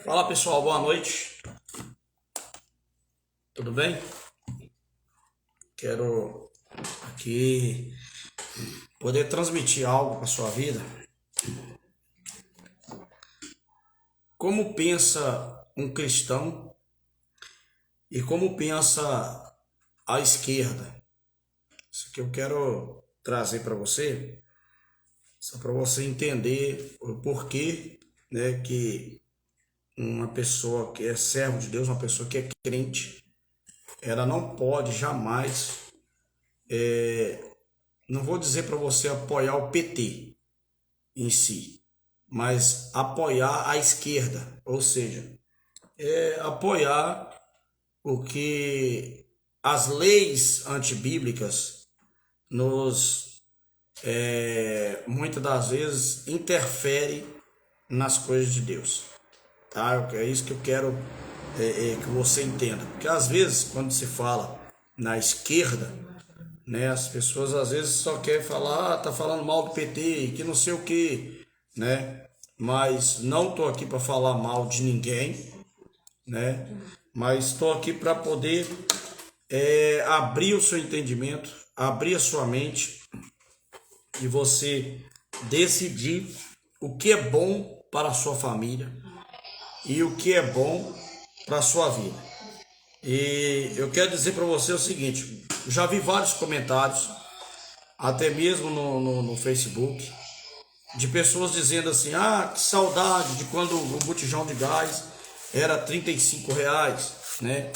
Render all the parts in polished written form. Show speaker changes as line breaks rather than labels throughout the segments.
Fala pessoal, boa noite. Tudo bem? Quero aqui poder transmitir algo para sua vida. Como pensa um cristão e como pensa a esquerda? Isso que eu quero trazer para você, só para você entender o porquê, né, que uma pessoa que é servo de Deus, uma pessoa que é crente, ela não pode jamais, não vou dizer para você apoiar o PT em si, mas apoiar a esquerda, ou seja, apoiar o que as leis antibíblicas nos, muitas das vezes, interfere nas coisas de Deus, tá? É isso que eu quero que você entenda, porque às vezes quando se fala na esquerda, né, as pessoas às vezes só querem falar, tá falando mal do PT, que não sei o que, né? Mas não tô aqui para falar mal de ninguém, né? Mas estou aqui para poder abrir o seu entendimento, abrir a sua mente e você decidir o que é bom para a sua família e o que é bom para a sua vida. E eu quero dizer para você o seguinte, já vi vários comentários, até mesmo no Facebook, de pessoas dizendo assim, que saudade de quando o botijão de gás era R$ 35, né?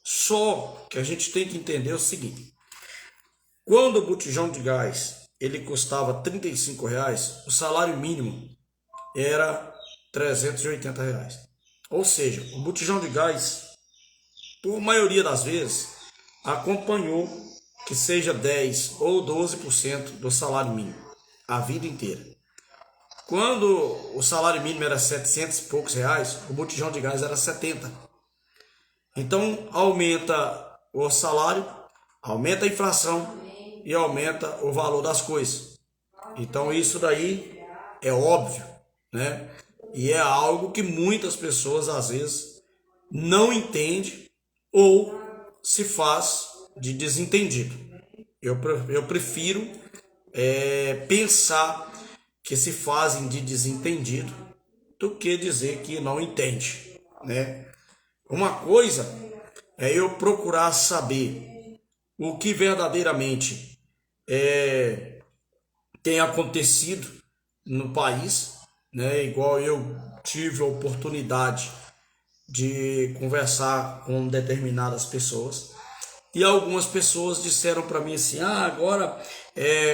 Só que a gente tem que entender o seguinte, quando o botijão de gás ele custava R$ 35, o salário mínimo era R$ 380. Ou seja, o botijão de gás, por maioria das vezes, acompanhou que seja 10 ou 12% do salário mínimo, a vida inteira. Quando o salário mínimo era 700 e poucos reais, o botijão de gás era 70. Então, aumenta o salário, aumenta a inflação e aumenta o valor das coisas. Então, isso daí é óbvio, né? E é algo que muitas pessoas, às vezes, não entendem ou se faz de desentendido. Eu prefiro pensar que se fazem de desentendido do que dizer que não entende, né? Uma coisa é eu procurar saber o que verdadeiramente tem acontecido no país, né? Igual eu tive a oportunidade de conversar com determinadas pessoas e algumas pessoas disseram para mim assim, agora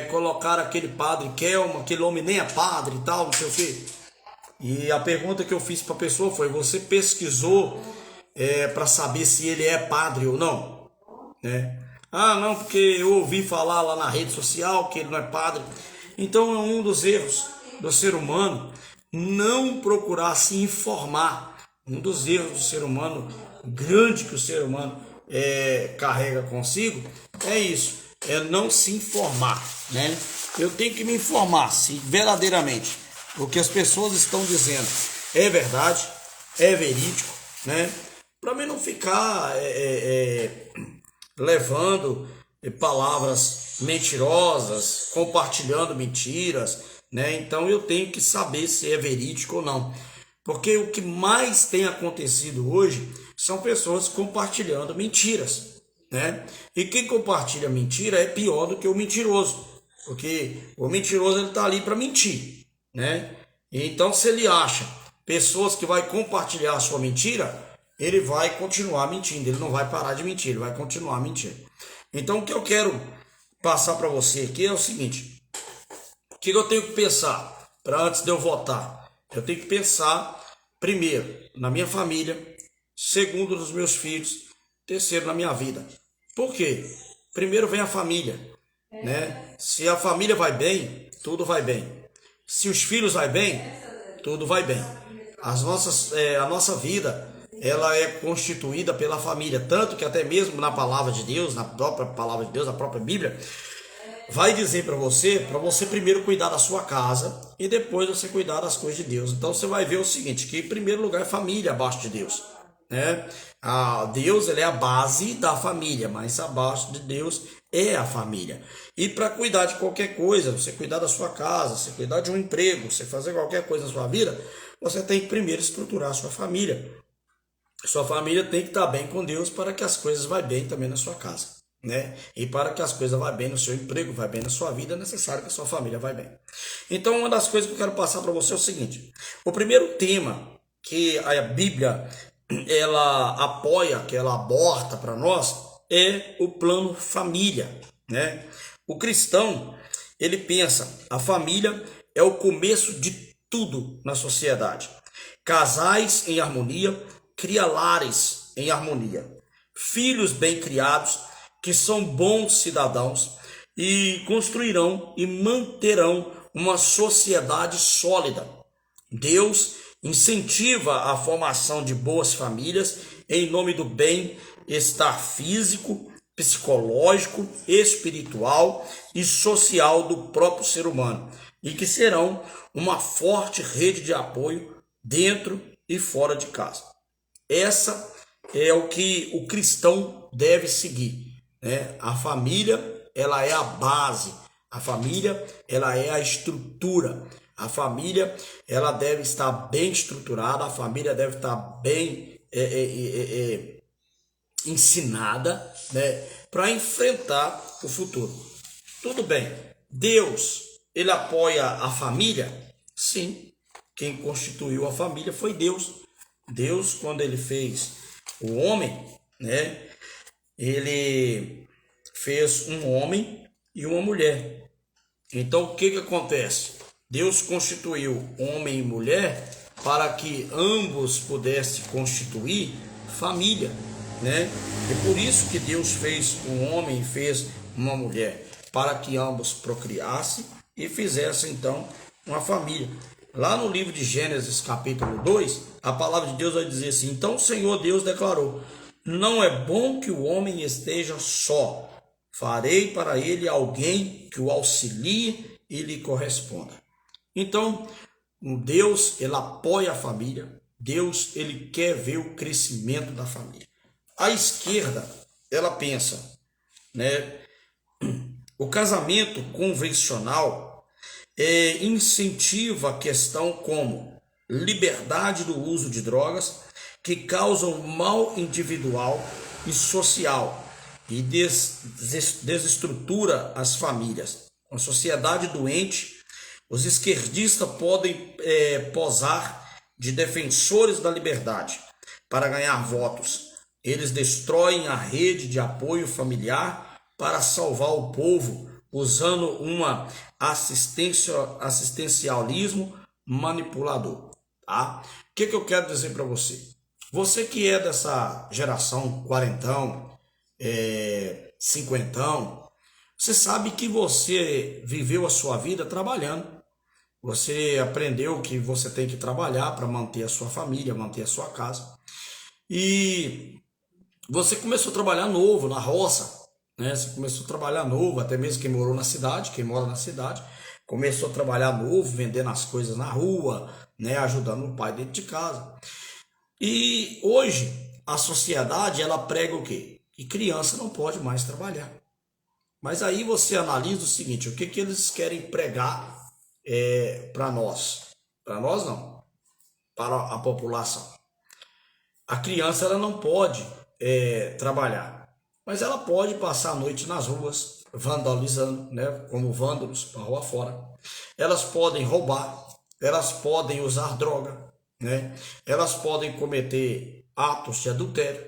colocaram aquele padre Kelma, aquele homem nem é padre e tal, não sei o que. E a pergunta que eu fiz para a pessoa foi, você pesquisou para saber se ele é padre ou não, né? Não, porque eu ouvi falar lá na rede social que ele não é padre. Então é um dos erros do ser humano não procurar se informar. Um dos erros do ser humano, grande que o ser humano carrega consigo, é isso, é não se informar, né? Eu tenho que me informar se verdadeiramente o que as pessoas estão dizendo é verdade, é verídico, né? Para mim não ficar levando palavras mentirosas, compartilhando mentiras, né? Então eu tenho que saber se é verídico ou não. Porque o que mais tem acontecido hoje são pessoas compartilhando mentiras, né? E quem compartilha mentira é pior do que o mentiroso, porque o mentiroso ele tá ali para mentir, né? Então se ele acha pessoas que vai compartilhar a sua mentira, ele vai continuar mentindo, ele não vai parar de mentir, ele vai continuar mentindo. Então o que eu quero passar para você aqui é o seguinte, o que eu tenho que pensar para antes de eu votar? Eu tenho que pensar, primeiro, na minha família, segundo, nos meus filhos, terceiro, na minha vida. Por quê? Primeiro vem a família, né? Se a família vai bem, tudo vai bem. Se os filhos vai bem, tudo vai bem. A nossa vida, ela é constituída pela família, tanto que até mesmo na palavra de Deus, na própria palavra de Deus, na própria Bíblia, vai dizer para você primeiro cuidar da sua casa e depois você cuidar das coisas de Deus. Então você vai ver o seguinte, que em primeiro lugar é família abaixo de Deus, né? Deus, ele é a base da família, mas abaixo de Deus é a família. E para cuidar de qualquer coisa, você cuidar da sua casa, você cuidar de um emprego, você fazer qualquer coisa na sua vida, você tem que primeiro estruturar a sua família. Sua família tem que estar bem com Deus para que as coisas vá bem também na sua casa, né? E para que as coisas vá bem no seu emprego, vá bem na sua vida, é necessário que a sua família vá bem. Então, uma das coisas que eu quero passar para você é o seguinte: o primeiro tema que a Bíblia ela apoia, que ela aborda para nós, é o plano família, né? O cristão, ele pensa, a família é o começo de tudo na sociedade. Casais em harmonia, cria lares em harmonia. Filhos bem criados, que são bons cidadãos e construirão e manterão uma sociedade sólida. Deus incentiva a formação de boas famílias em nome do bem-estar físico, psicológico, espiritual e social do próprio ser humano, e que serão uma forte rede de apoio dentro e fora de casa. Essa é o que o cristão deve seguir, né? A família, ela é a base, a família, ela é a estrutura, a família, ela deve estar bem estruturada, a família deve estar bem ensinada, né, para enfrentar o futuro. Tudo bem, Deus, ele apoia a família? Sim, quem constituiu a família foi Deus. Deus, quando ele fez o homem, né, ele fez um homem e uma mulher. Então, o que acontece? Deus constituiu homem e mulher para que ambos pudessem constituir família, né? E por isso que Deus fez um homem e fez uma mulher, para que ambos procriassem e fizessem então uma família. Lá no livro de Gênesis, capítulo 2, a palavra de Deus vai dizer assim: então o Senhor Deus declarou: não é bom que o homem esteja só, farei para ele alguém que o auxilie e lhe corresponda. Então, Deus, ele apoia a família, Deus, ele quer ver o crescimento da família. A esquerda, ela pensa, né, o casamento convencional incentiva a questão como liberdade do uso de drogas que causam mal individual e social e desestrutura as famílias. Uma sociedade doente, os esquerdistas podem posar de defensores da liberdade para ganhar votos. Eles destroem a rede de apoio familiar para salvar o povo, usando uma assistencialismo manipulador. Tá? O que eu quero dizer para você? Você que é dessa geração quarentão, cinquentão, você sabe que você viveu a sua vida trabalhando. Você aprendeu que você tem que trabalhar para manter a sua família, manter a sua casa. E você começou a trabalhar novo na roça, né? Você começou a trabalhar novo, até mesmo quem morou na cidade, quem mora na cidade, começou a trabalhar novo, vendendo as coisas na rua, né? Ajudando o pai dentro de casa. E hoje a sociedade, ela prega o quê? Que criança não pode mais trabalhar. Mas aí você analisa o seguinte: o que eles querem pregar para nós? Para nós não, para a população. A criança, ela não pode trabalhar, mas ela pode passar a noite nas ruas vandalizando, né, como vândalos para rua fora. Elas podem roubar, elas podem usar droga, né? Elas podem cometer atos de adultério,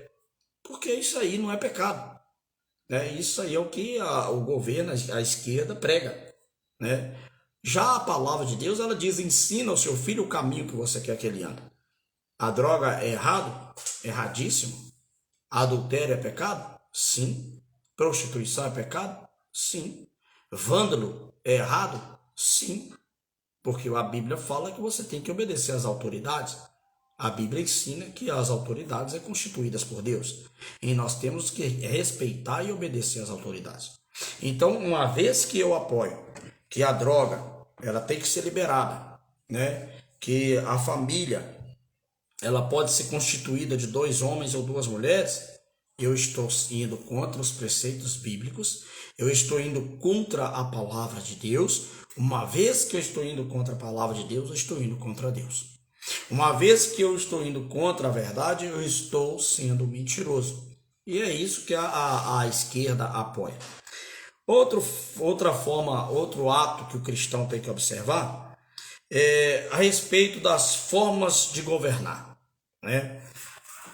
porque isso aí não é pecado, né? Isso aí é o que o governo, a esquerda prega, né? Já a palavra de Deus, ela diz: ensina ao seu filho o caminho que você quer que ele ande. A droga é errado? Erradíssimo. Adultério é pecado? Sim. Prostituição é pecado? Sim. Vândalo é errado? Sim. Porque a Bíblia fala que você tem que obedecer às autoridades. A Bíblia ensina que as autoridades são constituídas por Deus. E nós temos que respeitar e obedecer às autoridades. Então, uma vez que eu apoio que a droga ela tem que ser liberada, né? Que a família ela pode ser constituída de 2 homens ou 2 mulheres, eu estou indo contra os preceitos bíblicos, eu estou indo contra a palavra de Deus. Uma vez que eu estou indo contra a palavra de Deus, eu estou indo contra Deus. Uma vez que eu estou indo contra a verdade, eu estou sendo mentiroso. E é isso que a esquerda apoia. Outra forma, outro ato que o cristão tem que observar é a respeito das formas de governar, né?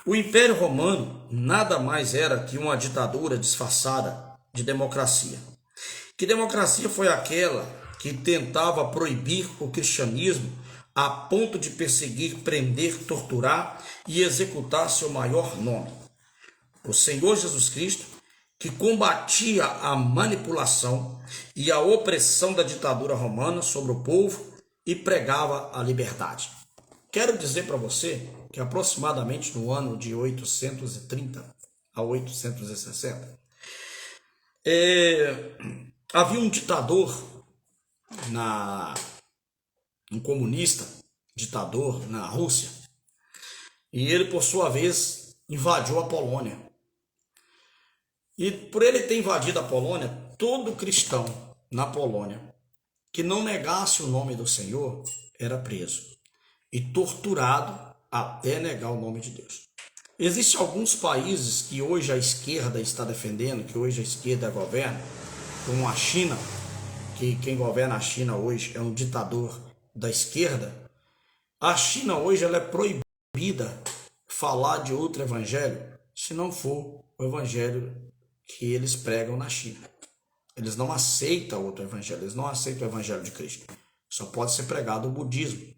O Império Romano nada mais era que uma ditadura disfarçada de democracia. Que democracia foi aquela que tentava proibir o cristianismo a ponto de perseguir, prender, torturar e executar seu maior nome, o Senhor Jesus Cristo, que combatia a manipulação e a opressão da ditadura romana sobre o povo e pregava a liberdade. Quero dizer para você que aproximadamente no ano de 830 a 860, havia um ditador, um comunista, ditador na Rússia, e ele, por sua vez, invadiu a Polônia. E por ele ter invadido a Polônia, todo cristão na Polônia que não negasse o nome do Senhor era preso e torturado até negar o nome de Deus. Existem alguns países que hoje a esquerda está defendendo, que hoje a esquerda governa, como a China, que quem governa a China hoje é um ditador da esquerda. A China hoje ela é proibida falar de outro evangelho se não for o evangelho que eles pregam na China. Eles não aceitam outro evangelho, eles não aceitam o evangelho de Cristo. Só pode ser pregado o budismo.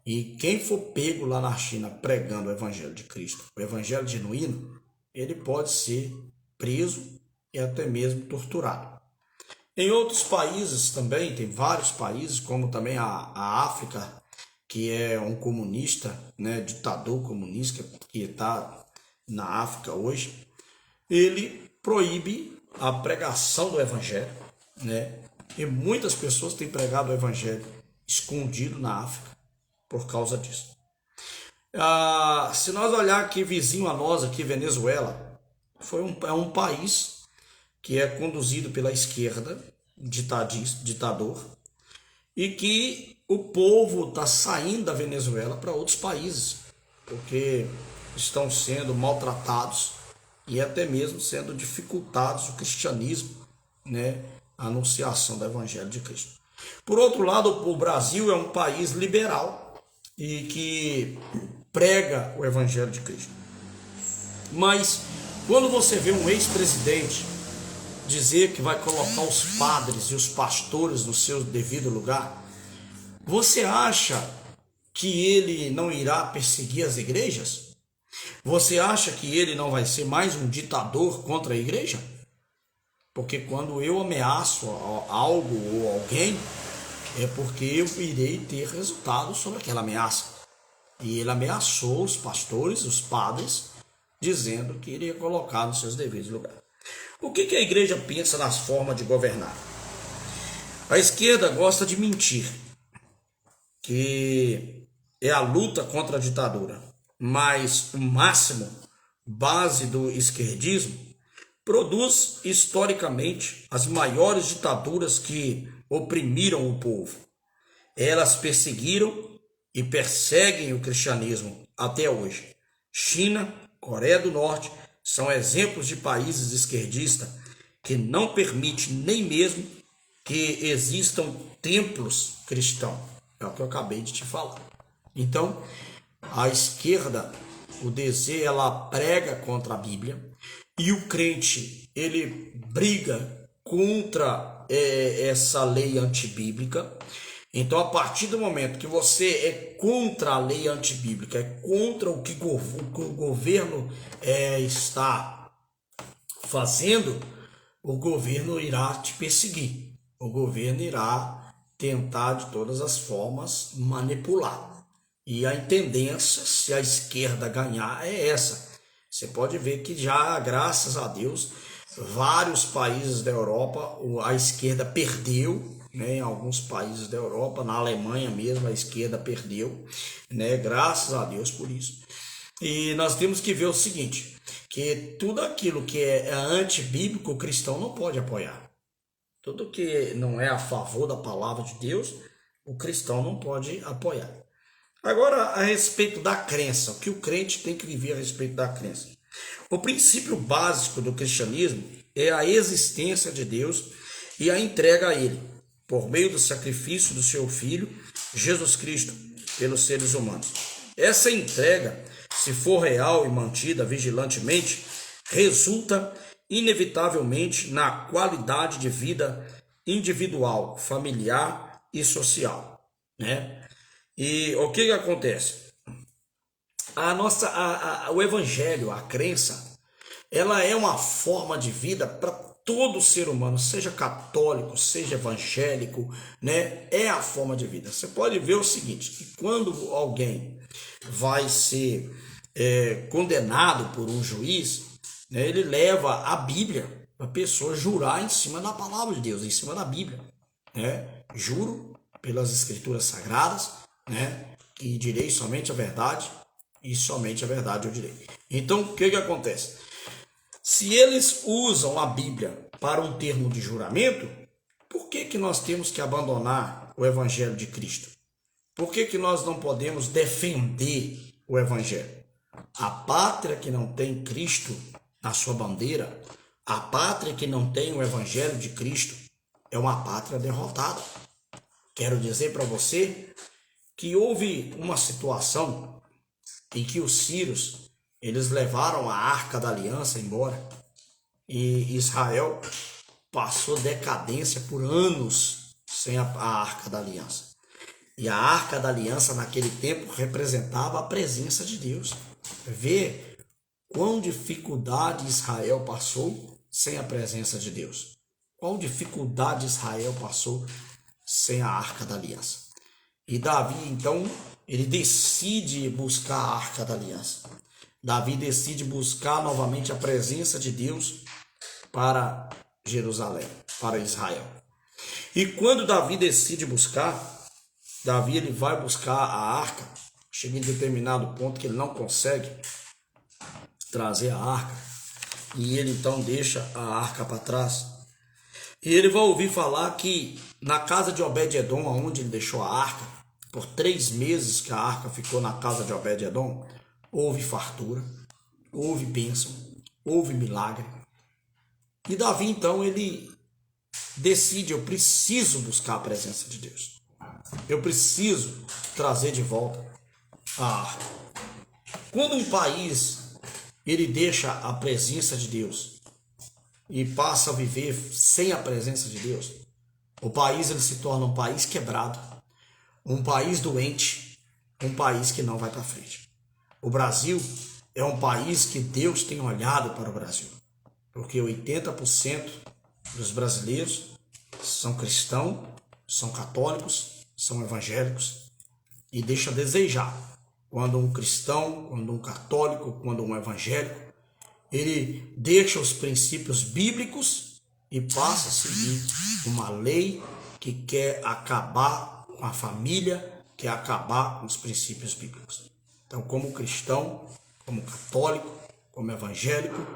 E quem for pego lá na China pregando o evangelho de Cristo, o evangelho genuíno, ele pode ser preso e até mesmo torturado. Em outros países também, tem vários países, como também a África, que é um comunista, né, ditador comunista que está na África hoje, ele proíbe a pregação do evangelho, né? E muitas pessoas têm pregado o evangelho escondido na África por causa disso. Se nós olhar aqui vizinho a nós, aqui Venezuela, é um país que é conduzido pela esquerda, ditador, e que o povo está saindo da Venezuela para outros países, porque estão sendo maltratados e até mesmo sendo dificultados o cristianismo, né? A anunciação do evangelho de Cristo. Por outro lado, o Brasil é um país liberal e que prega o evangelho de Cristo. Mas quando você vê um ex-presidente dizer que vai colocar os padres e os pastores no seu devido lugar, você acha que ele não irá perseguir as igrejas? Você acha que ele não vai ser mais um ditador contra a igreja? Porque quando eu ameaço algo ou alguém, é porque eu irei ter resultado sobre aquela ameaça. E ele ameaçou os pastores, os padres, dizendo que iria colocar nos seus devidos lugares. O que a igreja pensa nas formas de governar? A esquerda gosta de mentir, que é a luta contra a ditadura, mas o máximo base do esquerdismo produz historicamente as maiores ditaduras que oprimiram o povo. Elas perseguiram e perseguem o cristianismo até hoje. China, Coreia do Norte são exemplos de países esquerdistas que não permitem nem mesmo que existam templos cristãos. É o que eu acabei de te falar. Então, a esquerda, o DC, ela prega contra a Bíblia e o crente, ele briga contra essa lei antibíblica. Então, a partir do momento que você é contra a lei antibíblica, é contra o que o governo está fazendo, o governo irá te perseguir. O governo irá tentar de todas as formas manipular. E a tendência, se a esquerda ganhar, é essa. Você pode ver que já, graças a Deus, vários países da Europa, a esquerda perdeu, né? Em alguns países da Europa, na Alemanha mesmo, a esquerda perdeu, né? Graças a Deus por isso. E nós temos que ver o seguinte, que tudo aquilo que é antibíblico, o cristão não pode apoiar. Tudo que não é a favor da palavra de Deus, o cristão não pode apoiar. Agora, a respeito da crença, o que o crente tem que viver a respeito da crença. O princípio básico do cristianismo é a existência de Deus e a entrega a Ele, por meio do sacrifício do seu Filho, Jesus Cristo, pelos seres humanos. Essa entrega, se for real e mantida vigilantemente, resulta inevitavelmente na qualidade de vida individual, familiar e social, né? E o que acontece? O evangelho, a crença, ela é uma forma de vida para todo ser humano, seja católico, seja evangélico, né? É a forma de vida. Você pode ver o seguinte, que quando alguém vai ser condenado por um juiz, né, ele leva a Bíblia para a pessoa jurar em cima da palavra de Deus, em cima da Bíblia, né? Juro pelas escrituras sagradas, né, que direi somente a verdade e somente a verdade eu direi. Então, o que acontece? Se eles usam a Bíblia para um termo de juramento, por que nós temos que abandonar o Evangelho de Cristo? Por que nós não podemos defender o Evangelho? A pátria que não tem Cristo na sua bandeira, a pátria que não tem o Evangelho de Cristo, é uma pátria derrotada. Quero dizer para você que houve uma situação em que os sírios, eles levaram a Arca da Aliança embora e Israel passou decadência por anos sem a Arca da Aliança. E a Arca da Aliança naquele tempo representava a presença de Deus. Vê quão dificuldade Israel passou sem a presença de Deus. Qual dificuldade Israel passou sem a Arca da Aliança. E Davi, então, ele decide buscar a Arca da Aliança. Davi decide buscar novamente a presença de Deus para Jerusalém, para Israel. E quando Davi decide buscar, Davi ele vai buscar a arca, chega em determinado ponto que ele não consegue trazer a arca, e ele então deixa a arca para trás. E ele vai ouvir falar que na casa de Obed-Edom, onde ele deixou a arca, por 3 meses que a arca ficou na casa de Obed-Edom, houve fartura, houve bênção, houve milagre. E Davi, então, ele decide, eu preciso buscar a presença de Deus. Eu preciso trazer de volta a arca. Quando um país, ele deixa a presença de Deus e passa a viver sem a presença de Deus, o país ele se torna um país quebrado, um país doente, um país que não vai para frente. O Brasil é um país que Deus tem olhado para o Brasil, porque 80% dos brasileiros são cristãos, são católicos, são evangélicos, e deixa a desejar quando um cristão, quando um católico, quando um evangélico, ele deixa os princípios bíblicos e passa a seguir uma lei que quer acabar com a família, quer acabar com os princípios bíblicos. Então, como cristão, como católico, como evangélico,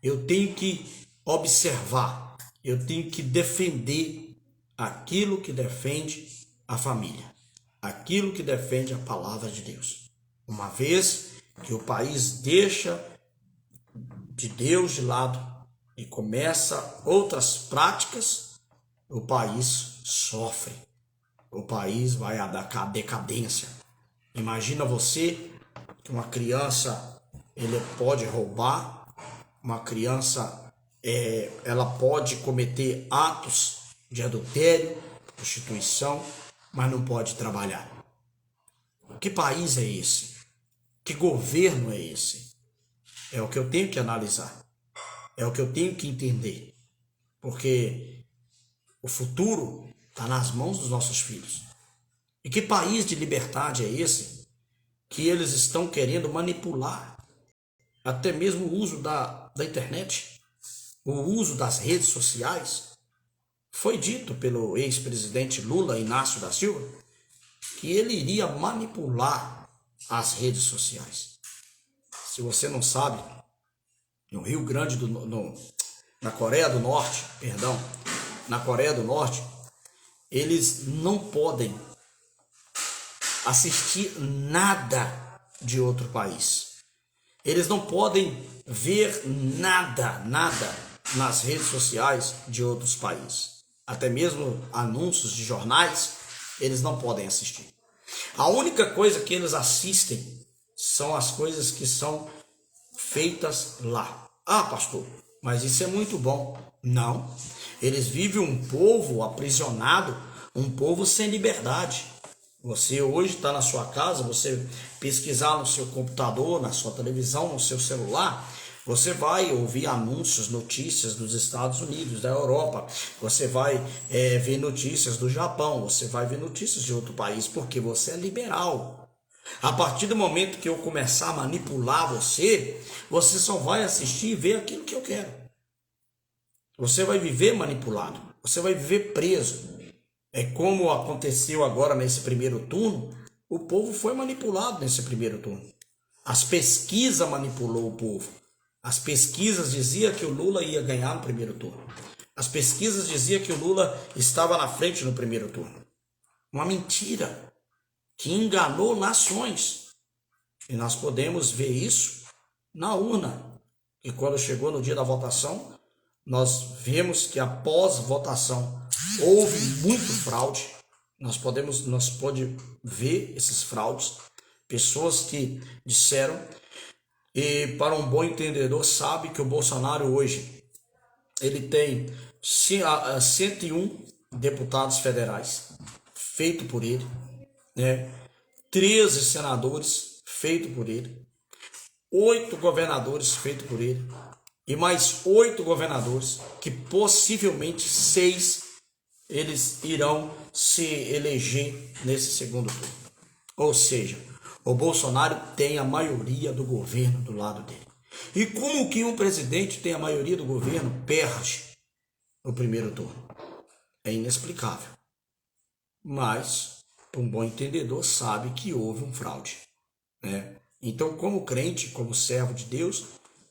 eu tenho que observar, eu tenho que defender aquilo que defende a família, aquilo que defende a palavra de Deus. Uma vez que o país deixa de Deus de lado e começa outras práticas, o país sofre, o país vai à decadência. Imagina você que uma criança ele pode roubar, uma criança ela pode cometer atos de adultério, prostituição, mas não pode trabalhar. Que país é esse? Que governo é esse? É o que eu tenho que analisar. É o que eu tenho que entender. Porque o futuro está nas mãos dos nossos filhos. E que país de liberdade é esse que eles estão querendo manipular até mesmo o uso da internet? o uso das redes sociais, foi dito pelo ex-presidente Lula Inácio da Silva que ele iria manipular as redes sociais. Se você não sabe, no Rio Grande do na Coreia do Norte, na Coreia do Norte, eles não podem assistir nada de outro país. Eles não podem ver nada nas redes sociais de outros países. Até mesmo anúncios de jornais, eles não podem assistir. A única coisa que eles assistem são as coisas que são feitas lá. Ah, pastor, mas isso é muito bom. Não. Eles vivem um povo aprisionado, um povo sem liberdade. Você hoje está na sua casa, você pesquisar no seu computador, na sua televisão, no seu celular, você vai ouvir anúncios, notícias dos Estados Unidos, da Europa, você vai ver notícias do Japão, você vai ver notícias de outro país, porque você é liberal. A partir do momento que eu começar a manipular você, você só vai assistir e ver aquilo que eu quero. Você vai viver manipulado, você vai viver preso. É como aconteceu agora nesse primeiro turno, o povo foi manipulado nesse primeiro turno. As pesquisas manipulou o povo. As pesquisas diziam que o Lula ia ganhar no primeiro turno. As pesquisas diziam que o Lula estava na frente no primeiro turno. Uma mentira que enganou nações. E nós podemos ver isso na urna. E quando chegou no dia da votação, nós vemos que após votação houve muito fraude. Nós podemos ver esses fraudes. Pessoas que disseram, e para um bom entendedor sabe que o Bolsonaro hoje ele tem 101 deputados federais feito por ele, né? 13 senadores feito por ele, 8 governadores feito por ele e mais 8 governadores que possivelmente 6 eles irão se eleger nesse segundo turno. Ou seja, o Bolsonaro tem a maioria do governo do lado dele. E como que um presidente tem a maioria do governo perde no primeiro turno? É inexplicável. Mas um bom entendedor sabe que houve um fraude, né? Então, como crente, como servo de Deus,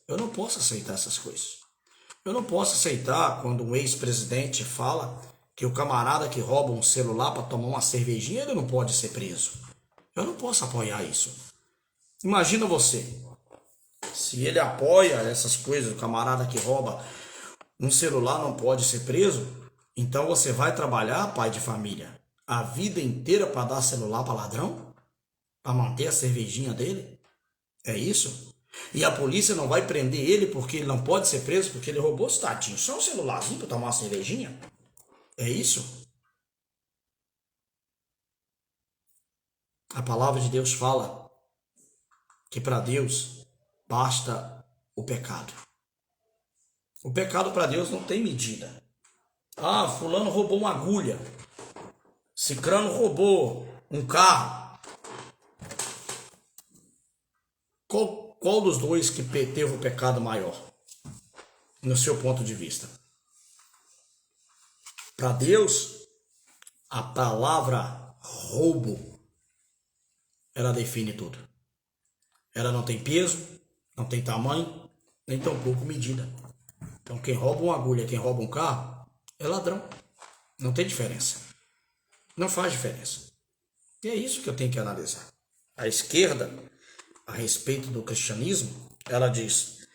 eu não posso aceitar essas coisas. Eu não posso aceitar quando um ex-presidente fala que o camarada que rouba um celular para tomar uma cervejinha, ele não pode ser preso. Eu não posso apoiar isso. Imagina você, se ele apoia essas coisas, o camarada que rouba um celular não pode ser preso, então você vai trabalhar, pai de família, a vida inteira para dar celular para ladrão? Para manter a cervejinha dele? É isso? E a polícia não vai prender ele porque ele não pode ser preso porque ele roubou, tadinho, só um celularzinho para tomar uma cervejinha? É isso? A palavra de Deus fala que para Deus basta o pecado. O pecado para Deus não tem medida. Ah, fulano roubou uma agulha. Cicrano roubou um carro. Qual dos dois que teve o pecado maior? No seu ponto de vista? Para Deus, a palavra roubo, ela define tudo. Ela não tem peso, não tem tamanho, nem tampouco medida. Então quem rouba uma agulha, quem rouba um carro, é ladrão. Não tem diferença. Não faz diferença. E é isso que eu tenho que analisar. A esquerda, a respeito do cristianismo, ela diz: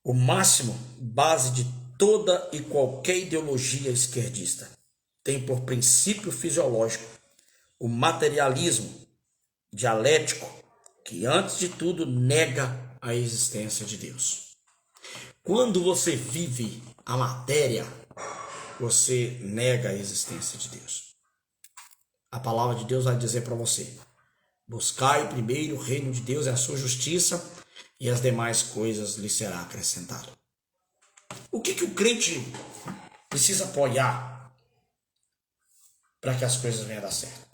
o máximo, base de toda e qualquer ideologia esquerdista, tem por princípio fisiológico o materialismo dialético, que antes de tudo nega a existência de Deus. Quando você vive a matéria, você nega a existência de Deus. A palavra de Deus vai dizer para você: buscai primeiro o reino de Deus e a sua justiça, e as demais coisas lhe será acrescentado. O que o crente precisa apoiar para que as coisas venham a dar certo?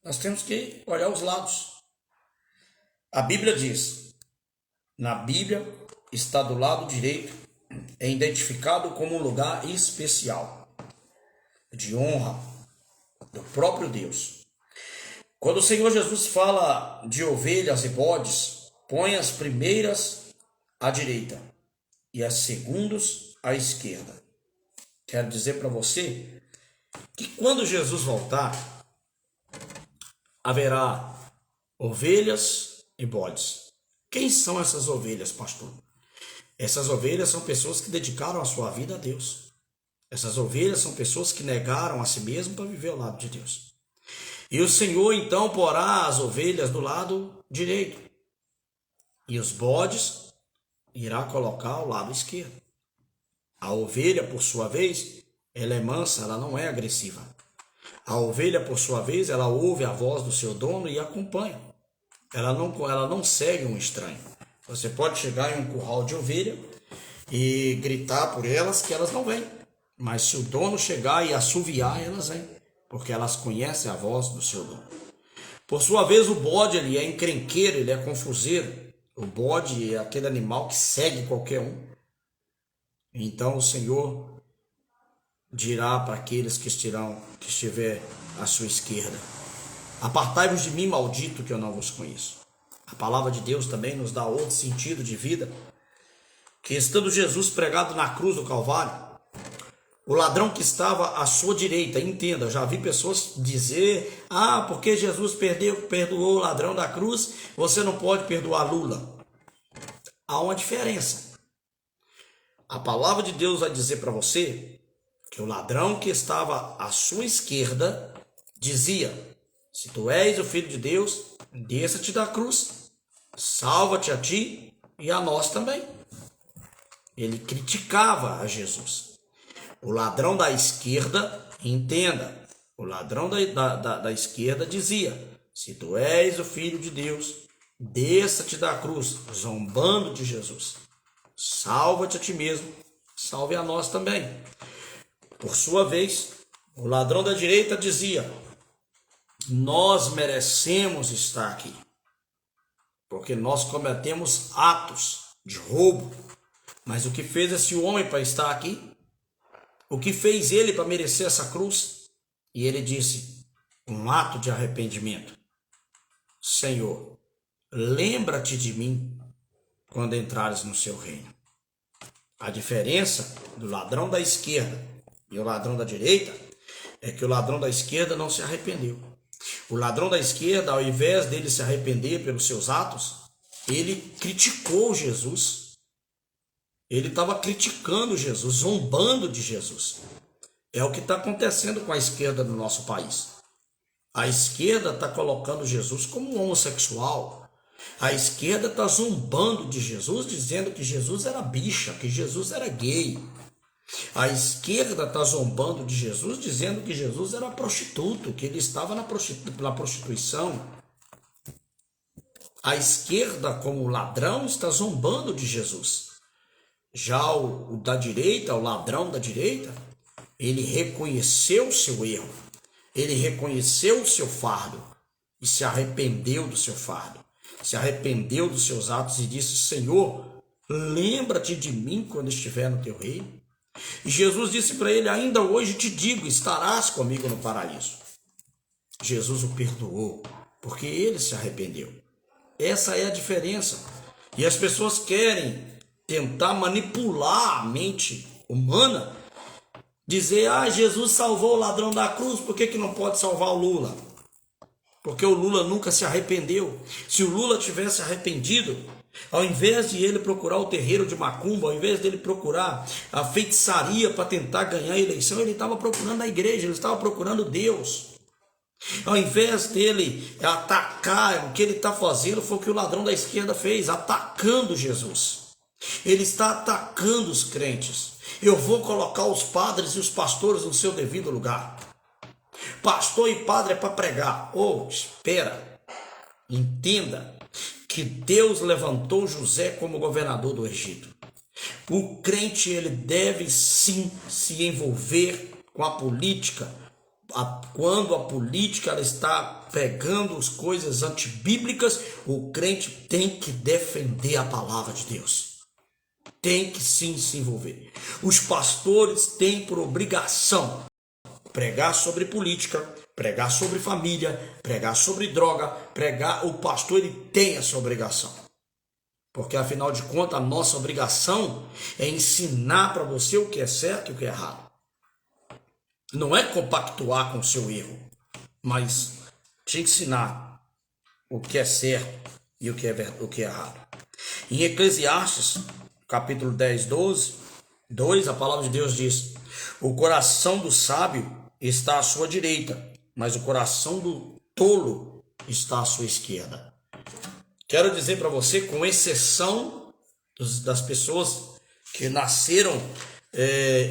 Nós temos que olhar os lados. A Bíblia diz: na Bíblia está do lado direito é identificado como um lugar especial, de honra do próprio Deus. Quando o Senhor Jesus fala de ovelhas e bodes, põe as primeiras à direita e as segundas à esquerda. Quero dizer para você que quando Jesus voltar, haverá ovelhas e bodes. Quem são essas ovelhas, pastor? Essas ovelhas são pessoas que dedicaram a sua vida a Deus. Essas ovelhas são pessoas que negaram a si mesmo para viver ao lado de Deus. E o Senhor então porá as ovelhas do lado direito e os bodes irá colocar ao lado esquerdo. A ovelha, por sua vez, ela é mansa, ela não é agressiva. A ovelha, por sua vez, ela ouve a voz do seu dono e acompanha. Ela não segue um estranho. Você pode chegar em um curral de ovelha e gritar por elas que elas não vêm. Mas se o dono chegar e assoviar, elas vêm, porque elas conhecem a voz do seu dono. Por sua vez, o bode ele é encrenqueiro, ele é confuseiro. O bode é aquele animal que segue qualquer um. Então o Senhor dirá para aqueles que estiver à sua esquerda: apartai-vos de mim, maldito, que eu não vos conheço. A palavra de Deus também nos dá outro sentido de vida, que estando Jesus pregado na cruz do Calvário, o ladrão que estava à sua direita, entenda, eu já vi pessoas dizer: porque Jesus perdoou o ladrão da cruz, você não pode perdoar Lula. Há uma diferença. A palavra de Deus vai dizer para você que o ladrão que estava à sua esquerda dizia: se tu és o Filho de Deus, desça-te da cruz, salva-te a ti e a nós também. Ele criticava a Jesus. O ladrão da esquerda, entenda, o ladrão da esquerda dizia: se tu és o Filho de Deus, desça-te da cruz, zombando de Jesus. Salva-te a ti mesmo, salve a nós também. Por sua vez, o ladrão da direita dizia: nós merecemos estar aqui, porque nós cometemos atos de roubo. Mas o que fez esse homem para estar aqui? O que fez ele para merecer essa cruz? E ele disse: um ato de arrependimento. Senhor, lembra-te de mim quando entrares no seu reino. A diferença do ladrão da esquerda e o ladrão da direita é que o ladrão da esquerda não se arrependeu. O ladrão da esquerda, ao invés dele se arrepender pelos seus atos, ele criticou Jesus. Ele estava criticando Jesus, zombando de Jesus. É o que está acontecendo com a esquerda no nosso país. A esquerda está colocando Jesus como um homossexual. A esquerda está zombando de Jesus, dizendo que Jesus era bicha, que Jesus era gay. A esquerda está zombando de Jesus, dizendo que Jesus era prostituto, que ele estava na prostituição. A esquerda, como ladrão, está zombando de Jesus. Já o da direita, o ladrão da direita, ele reconheceu o seu erro, ele reconheceu o seu fardo e se arrependeu do seu fardo, se arrependeu dos seus atos e disse: Senhor, lembra-te de mim quando estiver no teu reino. E Jesus disse para ele: ainda hoje te digo, estarás comigo no paraíso. Jesus o perdoou, porque ele se arrependeu. Essa é a diferença. E as pessoas querem tentar manipular a mente humana, dizer: Jesus salvou o ladrão da cruz, por que não pode salvar o Lula? Porque o Lula nunca se arrependeu. Se o Lula tivesse arrependido, ao invés de ele procurar o terreiro de macumba, ao invés dele procurar a feitiçaria para tentar ganhar a eleição, ele estava procurando a igreja, ele estava procurando Deus. Ao invés dele atacar, o que ele está fazendo foi o que o ladrão da esquerda fez, atacando Jesus. Ele está atacando os crentes. Eu vou colocar os padres e os pastores no seu devido lugar. Pastor e padre é para pregar. Espera. Entenda que Deus levantou José como governador do Egito. O crente, ele deve sim se envolver com a política. Quando a política ela está pegando as coisas antibíblicas, o crente tem que defender a palavra de Deus. tem que sim se envolver. Os pastores têm por obrigação pregar sobre política, pregar sobre família, pregar sobre droga, pregar. O pastor, ele tem essa obrigação. Porque afinal de contas, a nossa obrigação é ensinar para você o que é certo e o que é errado. Não é compactuar com o seu erro, mas te ensinar o que é certo e o que é errado. Em Eclesiastes, capítulo 10, 2, a palavra de Deus diz: o coração do sábio está à sua direita, mas o coração do tolo está à sua esquerda. Quero dizer para você, com exceção das pessoas que nasceram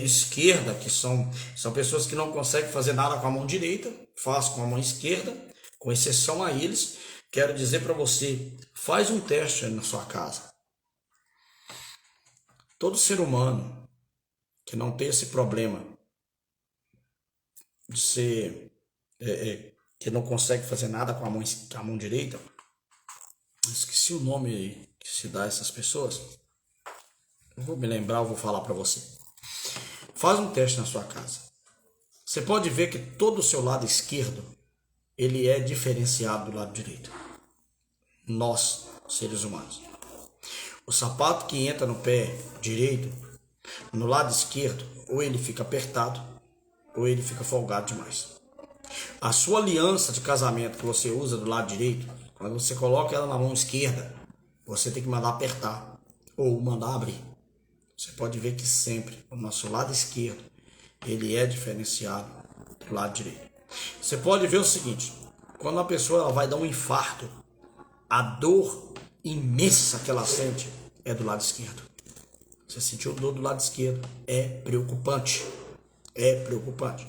esquerda, que são pessoas que não conseguem fazer nada com a mão direita, faz com a mão esquerda, com exceção a eles, quero dizer para você, faz um teste aí na sua casa. Todo ser humano que não tem esse problema de ser, que não consegue fazer nada com a mão direita, esqueci o nome que se dá a essas pessoas, não vou me lembrar, eu vou falar para você. Faz um teste na sua casa. Você pode ver que todo o seu lado esquerdo, ele é diferenciado do lado direito. Nós, seres humanos. O sapato que entra no pé direito, no lado esquerdo, ou ele fica apertado, ou ele fica folgado demais. A sua aliança de casamento que você usa do lado direito, quando você coloca ela na mão esquerda, você tem que mandar apertar ou mandar abrir. Você pode ver que sempre o nosso lado esquerdo, ele é diferenciado do lado direito. Você pode ver o seguinte, quando a pessoa ela vai dar um infarto, a dor imensa que ela sente é do lado esquerdo. Você sentiu dor do lado esquerdo, é preocupante. É preocupante.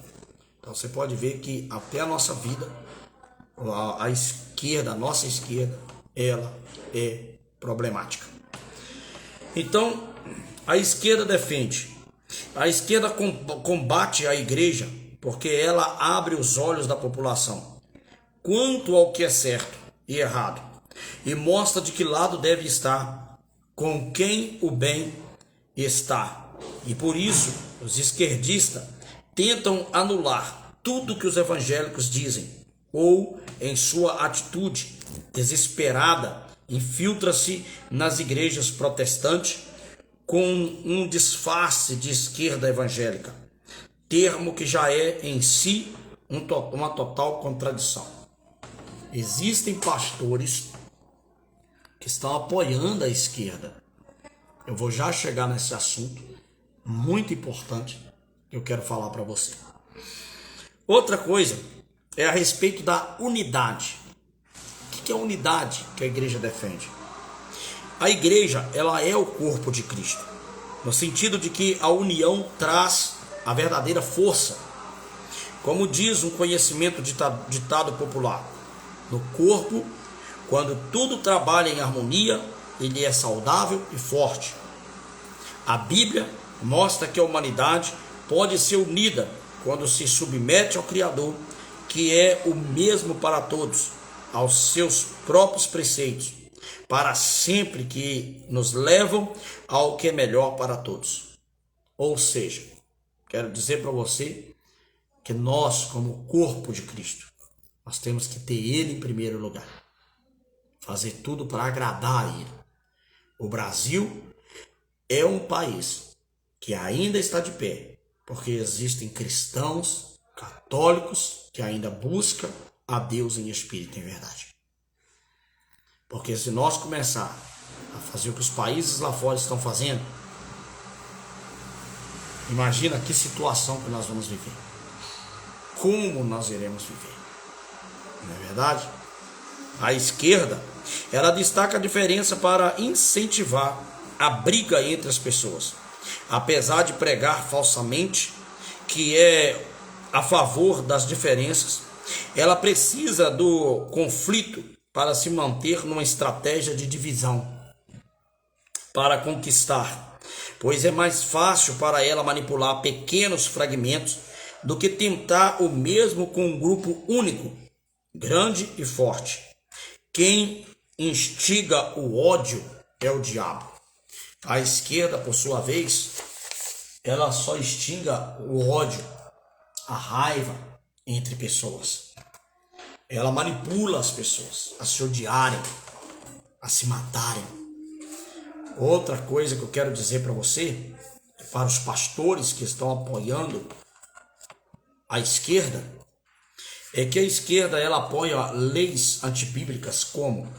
Então você pode ver que até a nossa vida, a esquerda, a nossa esquerda, ela é problemática. Então, a esquerda defende. A esquerda combate a igreja porque ela abre os olhos da população quanto ao que é certo e errado e mostra de que lado deve estar, com quem o bem está. E por isso, os esquerdistas tentam anular tudo que os evangélicos dizem ou, em sua atitude desesperada, infiltra-se nas igrejas protestantes com um disfarce de esquerda evangélica, termo que já é em si uma total contradição. Existem pastores que estão apoiando a esquerda. Eu vou já chegar nesse assunto muito importante que eu quero falar para você. Outra coisa é a respeito da unidade. O que é a unidade que a igreja defende? A igreja, ela é o corpo de Cristo, no sentido de que a união traz a verdadeira força. Como diz um conhecimento ditado popular, no corpo, quando tudo trabalha em harmonia, ele é saudável e forte. A Bíblia mostra que a humanidade pode ser unida quando se submete ao Criador, que é o mesmo para todos, aos seus próprios preceitos, para sempre, que nos levam ao que é melhor para todos. Ou seja, quero dizer para você que nós, como corpo de Cristo, nós temos que ter Ele em primeiro lugar. Fazer tudo para agradar a Ele. O Brasil é um país que ainda está de pé, porque existem cristãos, católicos, que ainda buscam a Deus em espírito e em verdade. Porque se nós começar a fazer o que os países lá fora estão fazendo, imagina que situação que nós vamos viver. Como nós iremos viver? Não é verdade? A esquerda, ela destaca a diferença para incentivar a briga entre as pessoas. Apesar de pregar falsamente que é a favor das diferenças, ela precisa do conflito para se manter numa estratégia de divisão, para conquistar, pois é mais fácil para ela manipular pequenos fragmentos do que tentar o mesmo com um grupo único, grande e forte. Quem instiga o ódio é o diabo. A esquerda, por sua vez, ela só extinga o ódio, a raiva entre pessoas. Ela manipula as pessoas a se odiarem, a se matarem. Outra coisa que eu quero dizer para você, para os pastores que estão apoiando a esquerda, é que a esquerda ela apoia leis antibíblicas como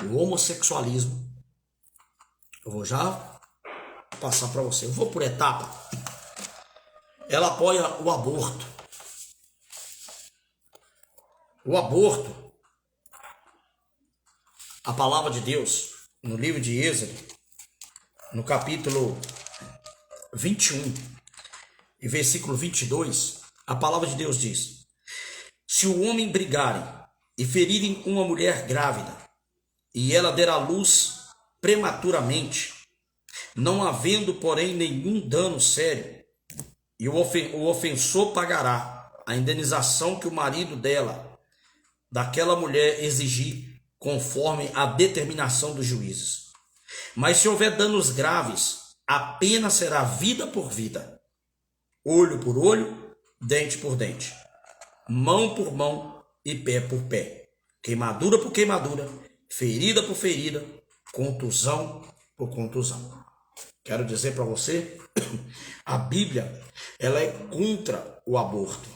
o homossexualismo. Eu vou já passar para você, eu vou por etapa. Ela apoia o aborto. O aborto, a palavra de Deus, no livro de Êxodo, no capítulo 21 e versículo 22, a palavra de Deus diz: se o homem brigarem e ferirem uma mulher grávida, e ela der à luz prematuramente, não havendo, porém, nenhum dano sério, e o ofensor pagará a indenização que o marido daquela mulher exigir, conforme a determinação dos juízes. Mas se houver danos graves, a pena será vida por vida, olho por olho, dente por dente, mão por mão e pé por pé, queimadura por queimadura, ferida por ferida, contusão por contusão. Quero dizer para você, a Bíblia, ela é contra o aborto.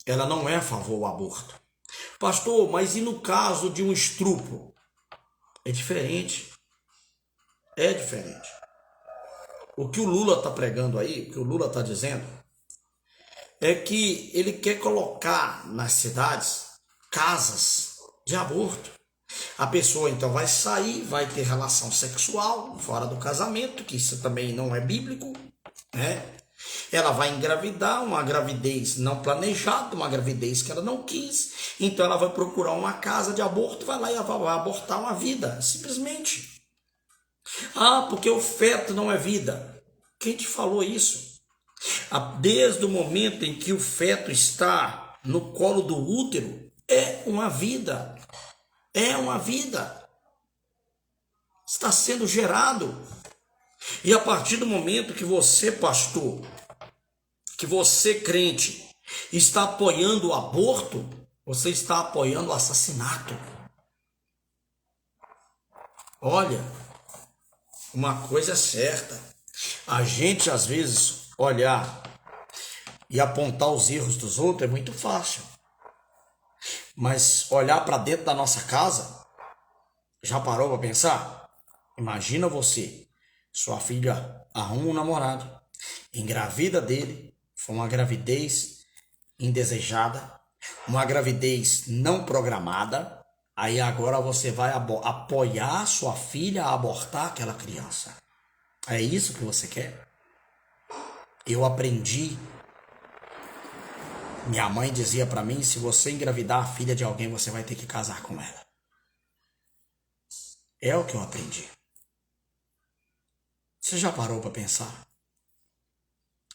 Ela não é a favor do aborto. Pastor, mas e no caso de um estupro? É diferente. É diferente. O que o Lula está pregando aí, o que o Lula está dizendo, é que ele quer colocar nas cidades casas de aborto. A pessoa então vai sair, vai ter relação sexual fora do casamento, que isso também não é bíblico, né? Ela vai engravidar, uma gravidez não planejada, uma gravidez que ela não quis. Então ela vai procurar uma casa de aborto, vai lá e vai abortar uma vida, simplesmente. Ah, porque o feto não é vida. Quem te falou isso? Desde o momento em que o feto está no colo do útero, é uma vida. É uma vida. Está sendo gerado. E a partir do momento que você, pastor, que você, crente, está apoiando o aborto, você está apoiando o assassinato. Olha, uma coisa é certa. A gente, às vezes, olhar e apontar os erros dos outros é muito fácil. Mas olhar para dentro da nossa casa, já parou para pensar? Imagina você, sua filha arruma um namorado, engravida dele, foi uma gravidez indesejada, uma gravidez não programada, aí agora você vai apoiar sua filha a abortar aquela criança. É isso que você quer? Eu aprendi. Minha mãe dizia para mim, se você engravidar a filha de alguém, você vai ter que casar com ela. É o que eu aprendi. Você já parou para pensar?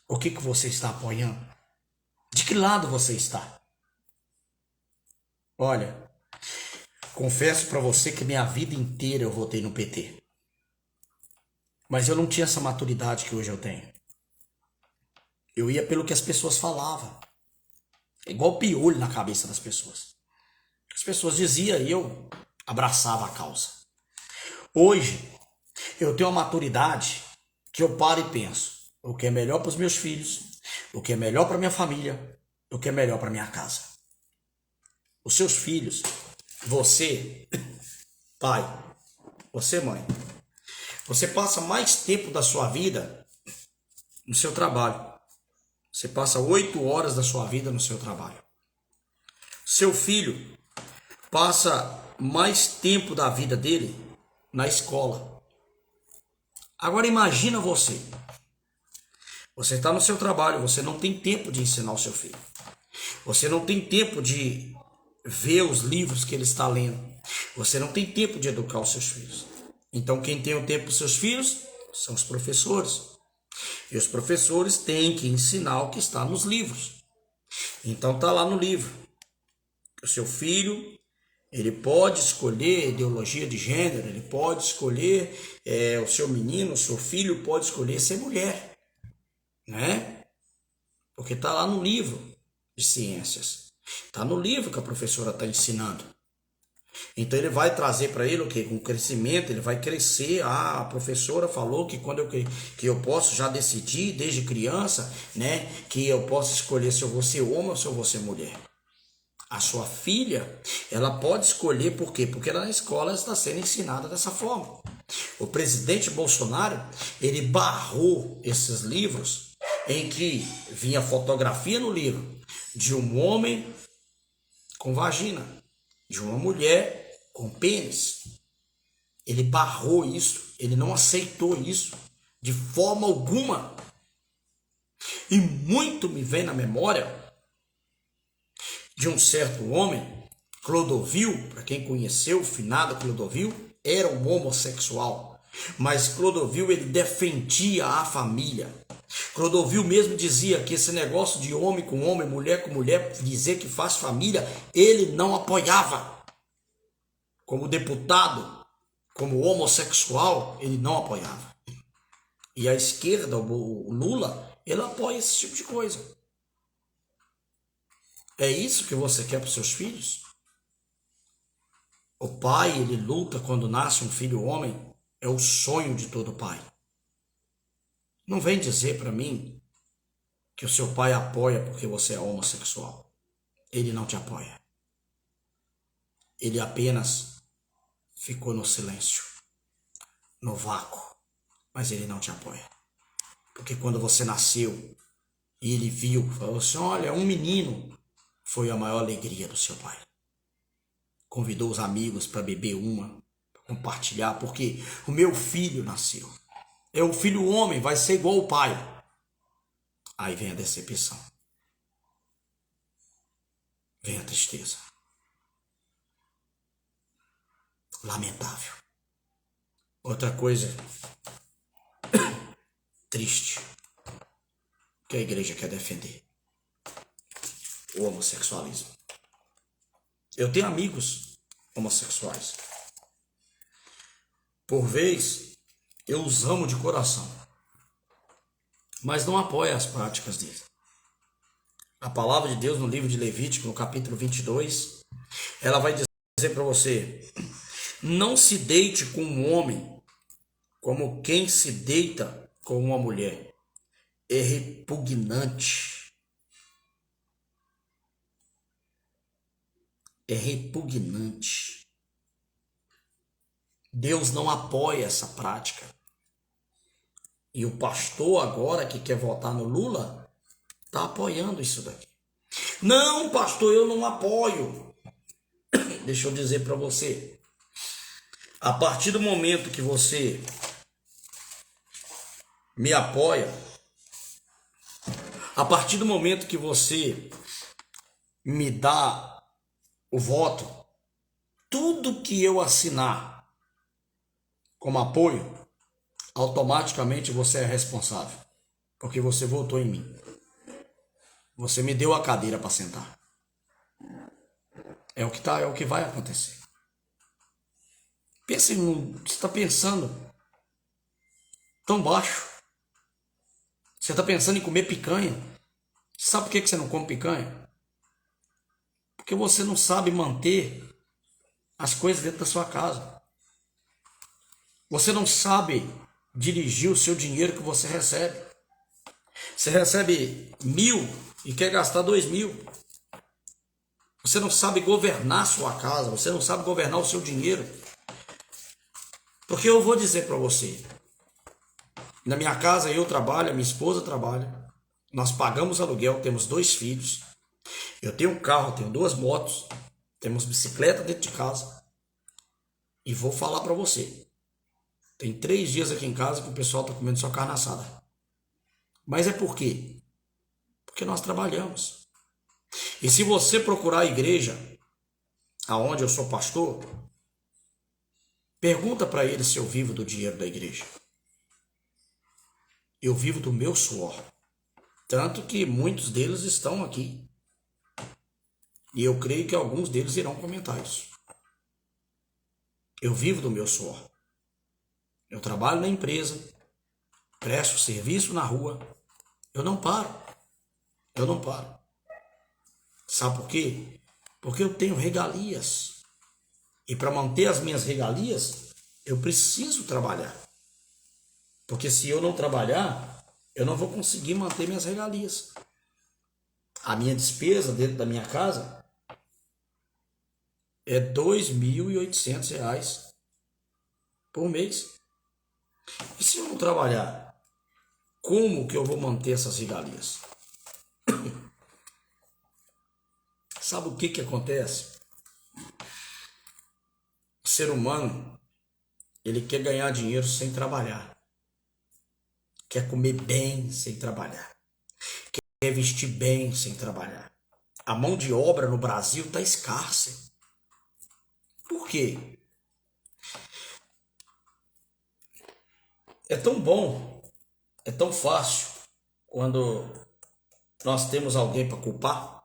O que você está apoiando? De que lado você está? Olha, confesso para você que minha vida inteira eu votei no PT. Mas eu não tinha essa maturidade que hoje eu tenho. Eu ia pelo que as pessoas falavam. Igual piolho na cabeça das pessoas. As pessoas diziam e eu abraçava a causa. Hoje, eu tenho uma maturidade que eu paro e penso. O que é melhor para os meus filhos, o que é melhor para minha família, o que é melhor para minha casa. Os seus filhos, você, pai, você, mãe, você passa mais tempo da sua vida no seu trabalho. Você passa 8 horas da sua vida no seu trabalho. Seu filho passa mais tempo da vida dele na escola. Agora imagina você. Você está no seu trabalho, você não tem tempo de ensinar o seu filho. Você não tem tempo de ver os livros que ele está lendo. Você não tem tempo de educar os seus filhos. Então quem tem o tempo para os seus filhos são os professores. E os professores têm que ensinar o que está nos livros. Então está lá no livro. O seu filho Ele pode escolher ideologia de gênero, ele pode escolher, o seu menino, o seu filho pode escolher ser mulher, né? Porque está lá no livro de ciências. Está no livro que a professora está ensinando. Então ele vai trazer para ele o quê? Com crescimento, ele vai crescer. Ah, a professora falou que que eu posso já decidir desde criança, né? Que eu posso escolher se eu vou ser homem ou se eu vou ser mulher. A sua filha, ela pode escolher por quê? Porque na escola ela está sendo ensinada dessa forma. O presidente Bolsonaro, ele barrou esses livros em que vinha fotografia no livro de um homem com vagina, de uma mulher com pênis. Ele barrou isso, ele não aceitou isso de forma alguma. E muito me vem na memória de um certo homem, Clodovil, para quem conheceu o finado Clodovil, era um homossexual, mas Clodovil ele defendia a família. Clodovil mesmo dizia que esse negócio de homem com homem, mulher com mulher, dizer que faz família, ele não apoiava. Como deputado, como homossexual, ele não apoiava. E a esquerda, o Lula, ele apoia esse tipo de coisa. É isso que você quer para os seus filhos? O pai, ele luta quando nasce um filho homem, é o sonho de todo pai. Não vem dizer para mim que o seu pai apoia porque você é homossexual. Ele não te apoia. Ele apenas ficou no silêncio, no vácuo, mas ele não te apoia. Porque quando você nasceu e ele viu, falou assim, olha, um menino, foi a maior alegria do seu pai. Convidou os amigos para beber uma, para compartilhar, porque o meu filho nasceu. É o filho homem, vai ser igual o pai. Aí vem a decepção. Vem a tristeza. Lamentável. Outra coisa triste que a igreja quer defender. O homossexualismo. Eu tenho amigos homossexuais. Por vez, eu os amo de coração, mas não apoio as práticas deles. A palavra de Deus no livro de Levítico, no capítulo 22, ela vai dizer para você, não se deite com um homem como quem se deita com uma mulher. É repugnante. É repugnante. Deus não apoia essa prática. E o pastor agora que quer votar no Lula está apoiando isso daqui. Não, pastor, eu não apoio. Deixa eu dizer para você. A partir do momento que você me apoia, a partir do momento que você me dá o voto, tudo que eu assinar como apoio, automaticamente você é responsável, porque você votou em mim. Você me deu a cadeira para sentar. É o que vai acontecer. Pense no que você está pensando tão baixo. Você está pensando em comer picanha. Sabe por que você não come picanha? Porque você não sabe manter as coisas dentro da sua casa. Você não sabe dirigir o seu dinheiro que você recebe. Você recebe 1.000 e quer gastar 2.000. Você não sabe governar a sua casa. Você não sabe governar o seu dinheiro. Porque eu vou dizer para você. Na minha casa eu trabalho, a minha esposa trabalha. Nós pagamos aluguel, temos 2 filhos. Eu tenho um carro, tenho 2 motos, temos bicicleta dentro de casa. E vou falar para você. Tem 3 dias aqui em casa que o pessoal está comendo só carne assada. Mas é por quê? Porque nós trabalhamos. E se você procurar a igreja, aonde eu sou pastor, pergunta para eles se eu vivo do dinheiro da igreja. Eu vivo do meu suor. Tanto que muitos deles estão aqui. E eu creio que alguns deles irão comentar isso. Eu vivo do meu suor. Eu trabalho na empresa, presto serviço na rua. Eu não paro. Eu não paro. Sabe por quê? Porque eu tenho regalias. E para manter as minhas regalias, eu preciso trabalhar. Porque se eu não trabalhar, eu não vou conseguir manter minhas regalias. A minha despesa dentro da minha casa é R$ 2.800 por mês. E se eu não trabalhar, como que eu vou manter essas regalias? Sabe o que acontece? O ser humano, ele quer ganhar dinheiro sem trabalhar. Quer comer bem sem trabalhar. Quer vestir bem sem trabalhar. A mão de obra no Brasil está escassa. Por quê? É tão bom, é tão fácil quando nós temos alguém para culpar.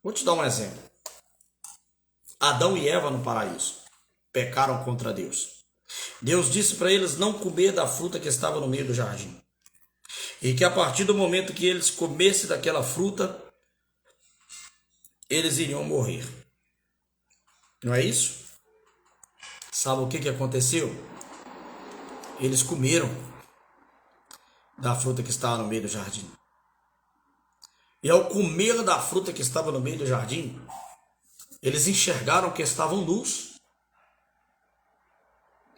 Vou te dar um exemplo. Adão e Eva no paraíso pecaram contra Deus. Deus disse para eles não comer da fruta que estava no meio do jardim. E que a partir do momento que eles comessem daquela fruta, eles iriam morrer. Não é isso? Sabe o que aconteceu? Eles comeram da fruta que estava no meio do jardim. E ao comer da fruta que estava no meio do jardim, eles enxergaram que estavam nus.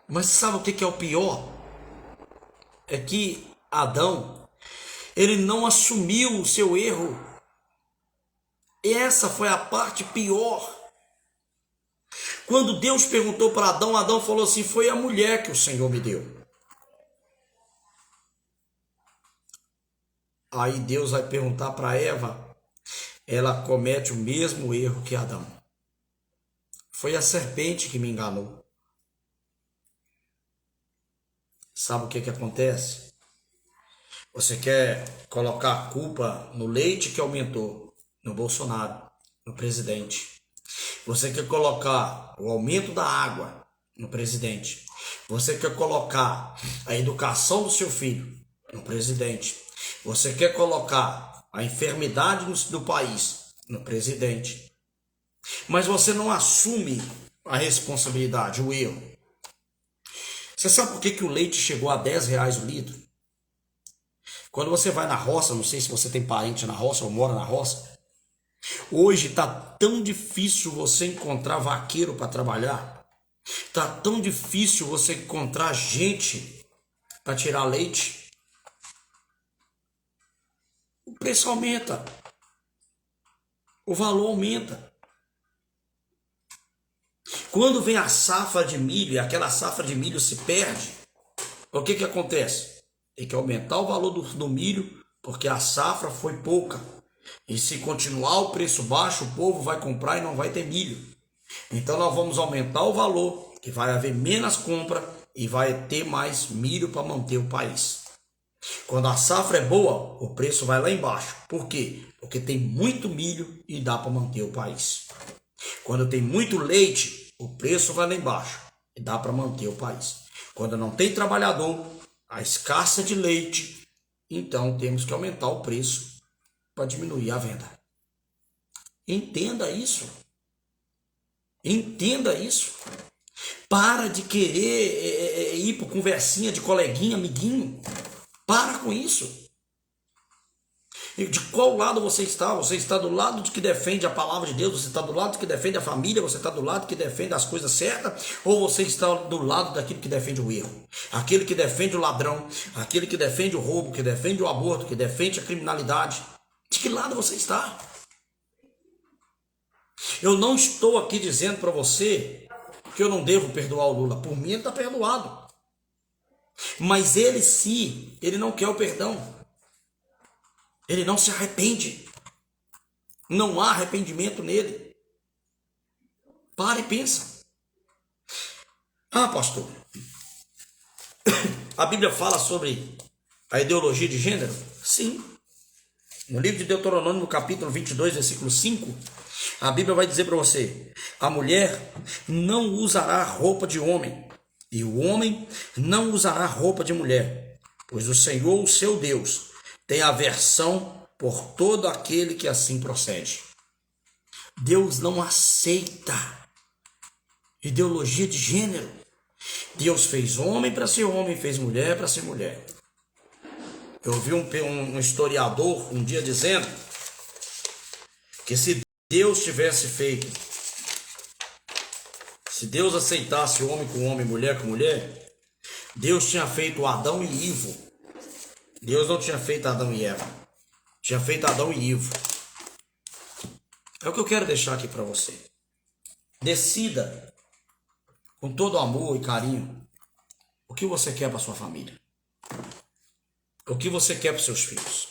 Mas sabe o que é o pior? É que Adão, ele não assumiu o seu erro. E essa foi a parte pior. Quando Deus perguntou para Adão, Adão falou assim: foi a mulher que o Senhor me deu. Aí Deus vai perguntar para Eva, ela comete o mesmo erro que Adão. Foi a serpente que me enganou. Sabe o que acontece? Você quer colocar a culpa no leite que aumentou, no Bolsonaro, no presidente. Você quer colocar o aumento da água no presidente. Você quer colocar a educação do seu filho no presidente. Você quer colocar a enfermidade do país no presidente. Mas você não assume a responsabilidade, o erro. Você sabe por que o leite chegou a R$ 10 o litro? Quando você vai na roça, não sei se você tem parente na roça ou mora na roça, hoje está tão difícil você encontrar vaqueiro para trabalhar. Está tão difícil você encontrar gente para tirar leite. O preço aumenta. O valor aumenta. Quando vem a safra de milho e aquela safra de milho se perde, o que acontece? Tem que aumentar o valor do milho porque a safra foi pouca. E se continuar o preço baixo, o povo vai comprar e não vai ter milho. Então nós vamos aumentar o valor, que vai haver menos compra e vai ter mais milho para manter o país. Quando a safra é boa, o preço vai lá embaixo. Por quê? Porque tem muito milho e dá para manter o país. Quando tem muito leite, o preço vai lá embaixo e dá para manter o país. Quando não tem trabalhador, a escassa de leite, então temos que aumentar o preço para diminuir a venda. Entenda isso. Entenda isso. Para de querer ir por conversinha de coleguinha, amiguinho. Para com isso. E de qual lado você está? Você está do lado de que defende a palavra de Deus? Você está do lado que defende a família? Você está do lado que defende as coisas certas? Ou você está do lado daquele que defende o erro? Aquele que defende o ladrão, aquele que defende o roubo, que defende o aborto, que defende a criminalidade. De que lado você está? Eu não estou aqui dizendo para você que eu não devo perdoar o Lula. Por mim ele está perdoado. Mas ele não quer o perdão. Ele não se arrepende. Não há arrependimento nele. Para e pensa. Ah, pastor, a Bíblia fala sobre a ideologia de gênero? Sim. No livro de Deuteronômio, no capítulo 22, versículo 5, A Bíblia vai dizer para você: a mulher não usará roupa de homem, e o homem não usará roupa de mulher, pois o Senhor, o seu Deus, tem aversão por todo aquele que assim procede. Deus não aceita ideologia de gênero. Deus fez homem para ser homem, fez mulher para ser mulher. Eu vi um historiador um dia dizendo que se Deus tivesse feito, se Deus aceitasse homem com homem, mulher com mulher, Deus tinha feito Adão e Ivo. Deus não tinha feito Adão e Eva. Tinha feito Adão e Ivo. É o que eu quero deixar aqui para você. Decida com todo amor e carinho o que você quer para sua família. O que você quer para seus filhos.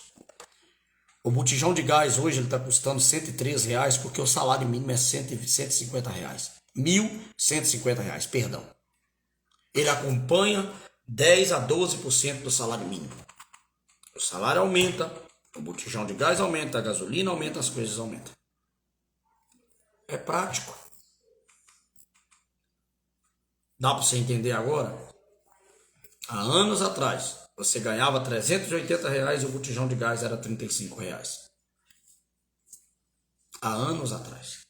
O botijão de gás hoje ele está custando R$103 porque o salário mínimo é R$150. R$1.150, perdão. Ele acompanha 10 a 12% do salário mínimo. O salário aumenta, o botijão de gás aumenta, a gasolina aumenta, as coisas aumentam. É prático. Dá para você entender agora? Há anos atrás, você ganhava R$380 e o botijão de gás era R$35. Há anos atrás.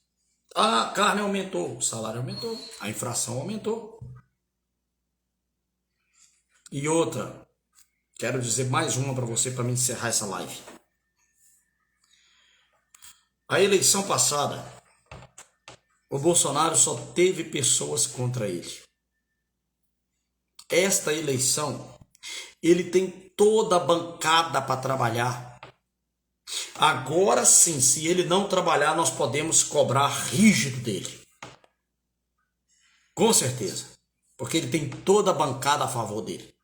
A carne aumentou, o salário aumentou, a inflação aumentou. E outra, quero dizer mais uma para você para me encerrar essa live. A eleição passada, o Bolsonaro só teve pessoas contra ele. Esta eleição, ele tem toda a bancada para trabalhar. Agora sim, se ele não trabalhar, nós podemos cobrar rígido dele. Com certeza. Porque ele tem toda a bancada a favor dele.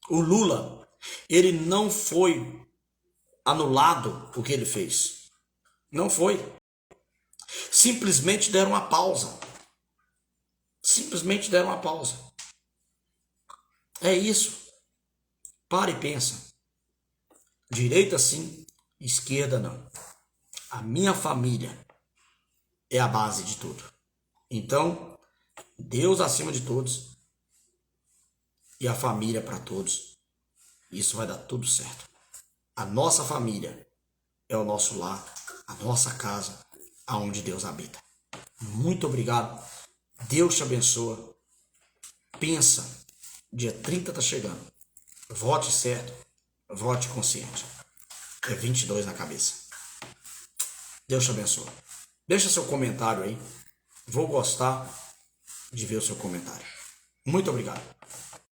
O Lula, ele não foi anulado o que ele fez. Não foi. Simplesmente deram uma pausa. Simplesmente deram uma pausa. É isso. Para e pensa. Direita sim, esquerda não. A minha família é a base de tudo. Então, Deus acima de todos e a família para todos. Isso vai dar tudo certo. A nossa família é o nosso lar, a nossa casa, aonde Deus habita. Muito obrigado. Deus te abençoa. Pensa, dia 30 tá chegando. Vote certo, vote consciente. É 22 na cabeça. Deus te abençoe. Deixa seu comentário aí. Vou gostar de ver o seu comentário. Muito obrigado.